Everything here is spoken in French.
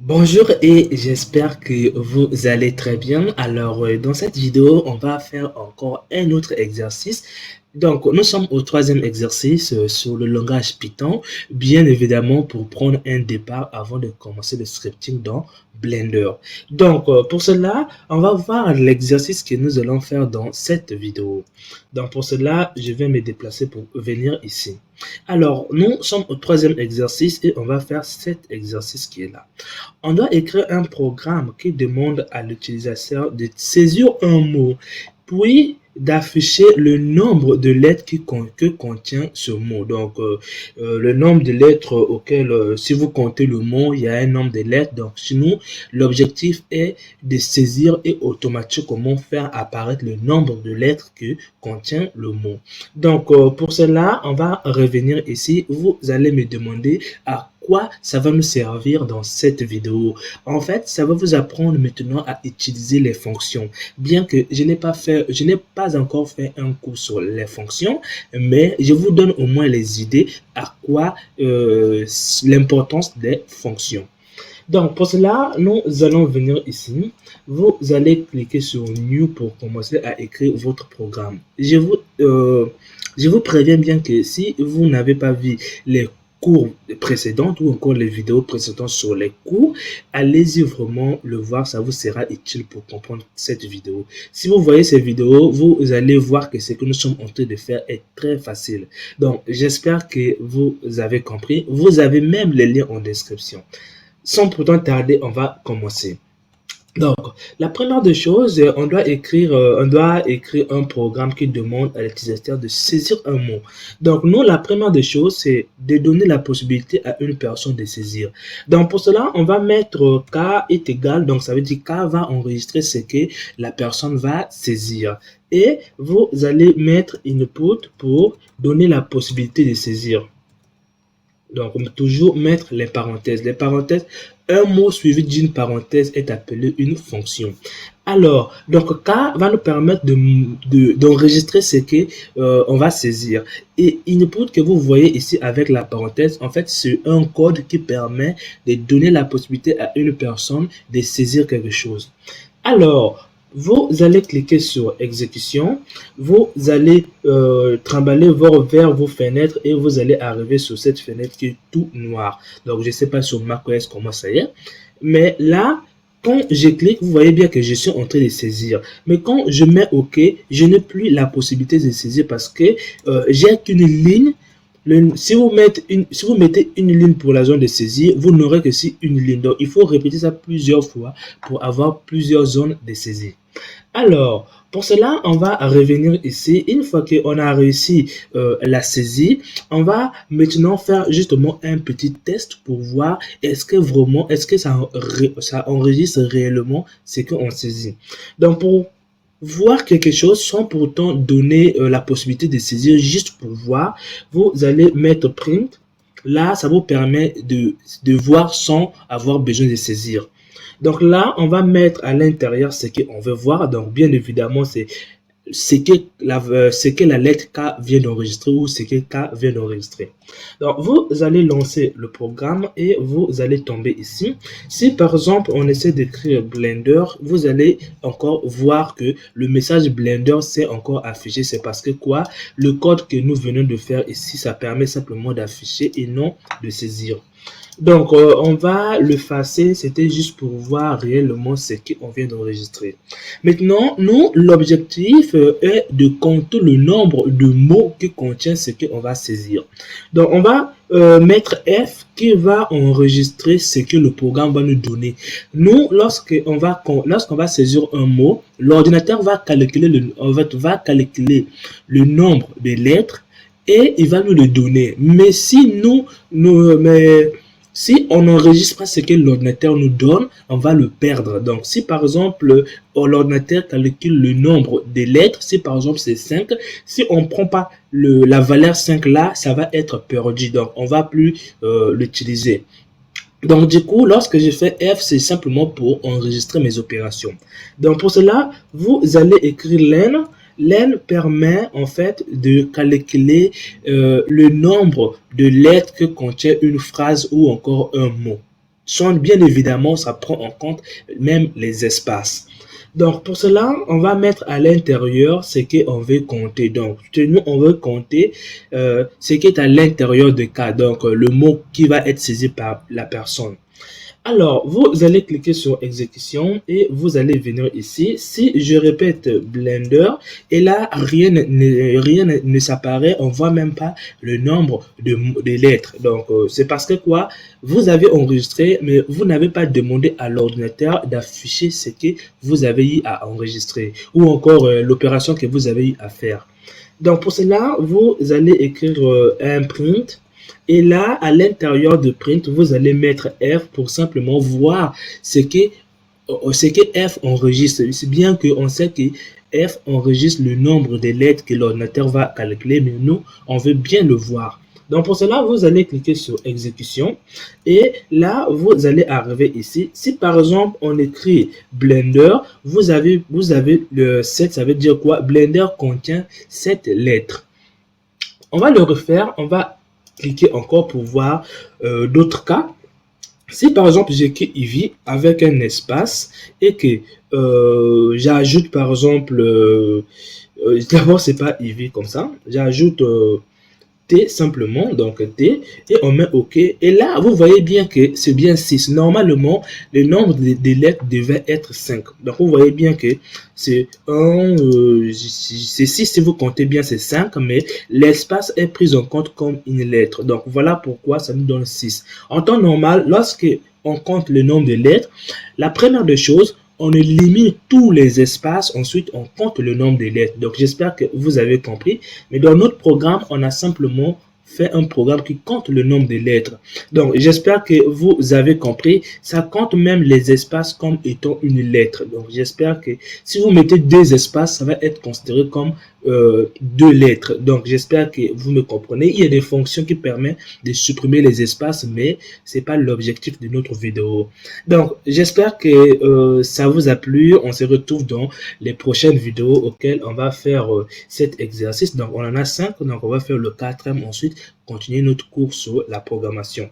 Bonjour et j'espère que vous allez très bien. Alors, dans cette vidéo, on va faire encore un autre exercice. Donc, nous sommes au troisième exercice sur le langage Python, bien évidemment pour prendre un départ avant de commencer le scripting dans Blender. Donc, pour cela, on va voir l'exercice que nous allons faire dans cette vidéo. Donc, pour cela, je vais me déplacer pour venir ici. Alors, nous sommes au troisième exercice et on va faire cet exercice qui est là. On doit écrire un programme qui demande à l'utilisateur de saisir un mot, puis d'afficher le nombre de lettres que contient ce mot. Donc, le nombre de lettres auquel, si vous comptez le mot, il y a un nombre de lettres. Donc, chez nous, l'objectif est de saisir et automatiquement faire apparaître le nombre de lettres que contient le mot. Donc, pour cela, on va revenir ici. Vous allez me demander à quoi ça va nous servir dans cette vidéo. En fait, ça va vous apprendre maintenant à utiliser les fonctions. Bien que je n'ai pas encore fait un cours sur les fonctions, mais je vous donne au moins les idées à quoi l'importance des fonctions. Donc, pour cela, nous allons venir ici. Vous allez cliquer sur New pour commencer à écrire votre programme. Je vous préviens bien que si vous n'avez pas vu les cours précédentes ou encore les vidéos précédentes sur les cours, allez-y vraiment le voir, ça vous sera utile pour comprendre cette vidéo. Si vous voyez ces vidéos, vous allez voir que ce que nous sommes en train de faire est très facile. Donc, j'espère que vous avez compris. Vous avez même les liens en description. Sans pourtant tarder, on va commencer. Donc, la première des choses, on doit écrire un programme qui demande à l'utilisateur de saisir un mot. Donc, nous, la première des choses, c'est de donner la possibilité à une personne de saisir. Donc, pour cela, on va mettre K est égal, donc ça veut dire K va enregistrer ce que la personne va saisir. Et vous allez mettre input pour donner la possibilité de saisir. Donc, toujours mettre les parenthèses. Les parenthèses, un mot suivi d'une parenthèse est appelé une fonction. Alors, donc K va nous permettre d'enregistrer ce que on va saisir. Et input que vous voyez ici avec la parenthèse, en fait, c'est un code qui permet de donner la possibilité à une personne de saisir quelque chose. Alors, vous allez cliquer sur exécution, vous allez trimballer vers vos fenêtres et vous allez arriver sur cette fenêtre qui est tout noire. Donc, je ne sais pas sur macOS comment ça y est, mais là, quand je clique, vous voyez bien que je suis en train de saisir. Mais quand je mets OK, je n'ai plus la possibilité de saisir parce que j'ai qu'une ligne. Si vous mettez une ligne pour la zone de saisie, vous n'aurez que si une ligne. Donc, il faut répéter ça plusieurs fois pour avoir plusieurs zones de saisie. Alors, pour cela, on va revenir ici. Une fois qu'on a réussi la saisie, on va maintenant faire justement un petit test pour voir est-ce que ça enregistre réellement ce qu'on saisit. Donc, pour voir quelque chose sans pourtant donner la possibilité de saisir, juste pour voir, vous allez mettre print. Là, ça vous permet de voir sans avoir besoin de saisir. Donc là, on va mettre à l'intérieur ce qu'on veut voir. Donc, bien évidemment, c'est ce que la lettre K vient d'enregistrer ou ce que K vient d'enregistrer. Donc, vous allez lancer le programme et vous allez tomber ici. Si par exemple, on essaie d'écrire Blender, vous allez encore voir que le message Blender s'est encore affiché. C'est parce que quoi? Le code que nous venons de faire ici, ça permet simplement d'afficher et non de saisir. Donc, on va le effacer. C'était juste pour voir réellement ce qu'on vient d'enregistrer. Maintenant, nous, l'objectif est de compter le nombre de mots que contient ce qu'on va saisir. Donc, on va mettre F qui va enregistrer ce que le programme va nous donner. Nous, lorsqu'on va saisir un mot, l'ordinateur va calculer le nombre de lettres et il va nous le donner. Mais si si on n'enregistre pas ce que l'ordinateur nous donne, on va le perdre. Donc, si par exemple, l'ordinateur calcule le nombre de lettres, si par exemple c'est 5, si on ne prend pas la valeur 5 là, ça va être perdu. Donc, on ne va plus l'utiliser. Donc, du coup, lorsque je fais F, c'est simplement pour enregistrer mes opérations. Donc, pour cela, vous allez écrire len. Len permet en fait de calculer le nombre de lettres que contient une phrase ou encore un mot. bien évidemment, ça prend en compte même les espaces. Donc, pour cela, on va mettre à l'intérieur ce qu'on veut compter. Donc, nous, on veut compter ce qui est à l'intérieur de cas. Donc, le mot qui va être saisi par la personne. Alors, vous allez cliquer sur exécution et vous allez venir ici. Si je répète Blender, et là, rien ne s'apparaît, on voit même pas le nombre de lettres. Donc, c'est parce que quoi? Vous avez enregistré, mais vous n'avez pas demandé à l'ordinateur d'afficher ce que vous avez eu à enregistrer ou encore l'opération que vous avez eu à faire. Donc, pour cela, vous allez écrire un print. Et là, à l'intérieur de print, vous allez mettre F pour simplement voir ce que F enregistre. C'est bien qu'on sait que F enregistre le nombre de lettres que l'ordinateur va calculer, mais nous, on veut bien le voir. Donc, pour cela, vous allez cliquer sur exécution et là, vous allez arriver ici. Si par exemple, on écrit Blender, vous avez le 7, ça veut dire quoi? Blender contient 7 lettres. On va le refaire, on va cliquer encore pour voir d'autres cas. Si par exemple j'écris Ivy avec un espace et que j'ajoute par exemple, d'abord c'est pas Ivy comme ça, j'ajoute T simplement, donc T, et on met OK. Et là, vous voyez bien que c'est bien 6. Normalement, le nombre de lettres devait être 5. Donc, vous voyez bien que c'est 6 si vous comptez bien, c'est 5, mais l'espace est pris en compte comme une lettre. Donc, voilà pourquoi ça nous donne 6. En temps normal, lorsque on compte le nombre de lettres, la première des choses, on élimine tous les espaces, ensuite on compte le nombre de lettres. Donc j'espère que vous avez compris. Mais dans notre programme, on a simplement fait un programme qui compte le nombre de lettres. Donc j'espère que vous avez compris. Ça compte même les espaces comme étant une lettre. Donc j'espère que si vous mettez 2 espaces, ça va être considéré comme 2 lettres. Donc j'espère que vous me comprenez. Il y a des fonctions qui permettent de supprimer les espaces, mais c'est pas l'objectif de notre vidéo. Donc j'espère que ça vous a plu. On se retrouve dans les prochaines vidéos auxquelles on va faire cet exercice. Donc on en a 5, donc on va faire le 4e ensuite, continuer notre cours sur la programmation.